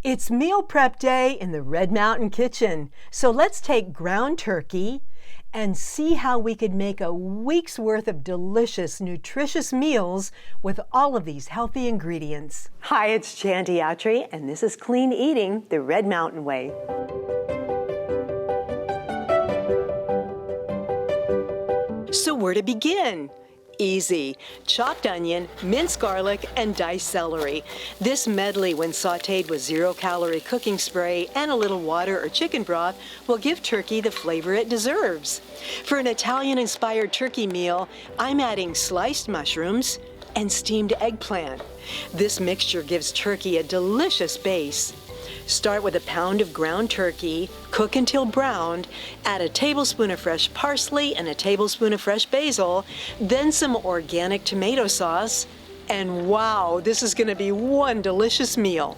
It's meal prep day in the Red Mountain Kitchen, so let's take ground turkey and see how we could make a week's worth of delicious, nutritious meals with all of these healthy ingredients. Hi, it's Chandy Autry, and this is Clean Eating the Red Mountain Way. So where to begin? Easy. Chopped onion, minced garlic, and diced celery. This medley, when sautéed with 0-calorie cooking spray and a little water or chicken broth, will give turkey the flavor it deserves. For an Italian-inspired turkey meal, I'm adding sliced mushrooms and steamed eggplant. This mixture gives turkey a delicious base. Start with a pound of ground turkey, cook until browned, add a tablespoon of fresh parsley and a tablespoon of fresh basil, then some organic tomato sauce, and wow, this is going to be one delicious meal.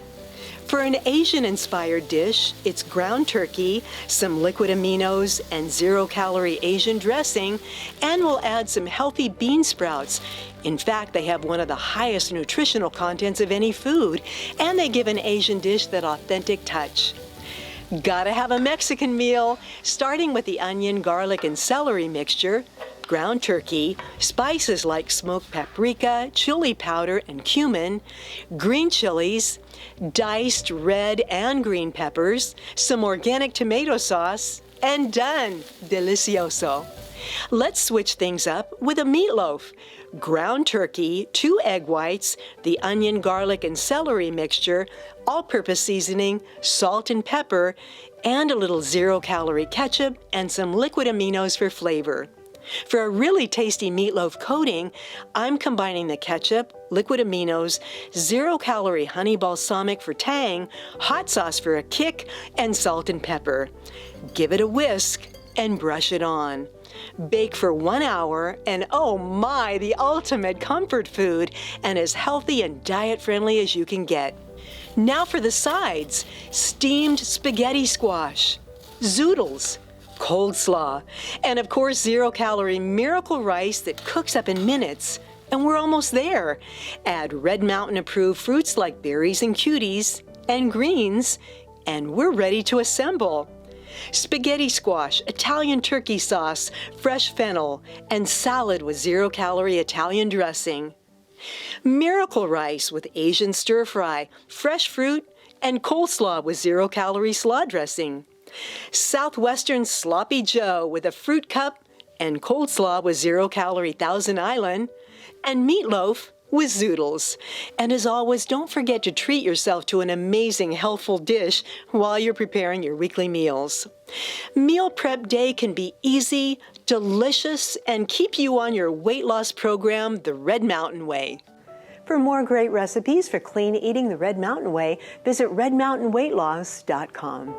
For an Asian-inspired dish, it's ground turkey, some liquid aminos, and 0-calorie Asian dressing, and we'll add some healthy bean sprouts. In fact, they have one of the highest nutritional contents of any food, and they give an Asian dish that authentic touch. Gotta have a Mexican meal, starting with the onion, garlic, and celery mixture, ground turkey, spices like smoked paprika, chili powder, and cumin, green chilies, diced red and green peppers, some organic tomato sauce, and done! Delicioso! Let's switch things up with a meatloaf. Ground turkey, 2 egg whites, the onion, garlic, and celery mixture, all-purpose seasoning, salt and pepper, and a little 0-calorie ketchup and some liquid aminos for flavor. For a really tasty meatloaf coating, I'm combining the ketchup, liquid aminos, 0-calorie honey balsamic for tang, hot sauce for a kick, and salt and pepper. Give it a whisk and brush it on. Bake for 1 hour, and oh my, the ultimate comfort food, and as healthy and diet-friendly as you can get. Now for the sides: steamed spaghetti squash, zoodles, coleslaw, and of course 0-calorie miracle rice that cooks up in minutes. And we're almost there. Add Red Mountain approved fruits like berries and cuties, and greens, and we're ready to assemble. Spaghetti squash, Italian turkey sauce, fresh fennel, and salad with 0-calorie Italian dressing. Miracle rice with Asian stir-fry, fresh fruit, and coleslaw with 0-calorie slaw dressing. Southwestern sloppy joe with a fruit cup and coleslaw with 0-calorie Thousand Island, and meatloaf with zoodles. And as always, don't forget to treat yourself to an amazing healthful dish while you're preparing your weekly meals. Meal prep day can be easy, delicious, and keep you on your weight loss program the Red Mountain Way. For more great recipes for clean eating the Red Mountain Way, visit redmountainweightloss.com.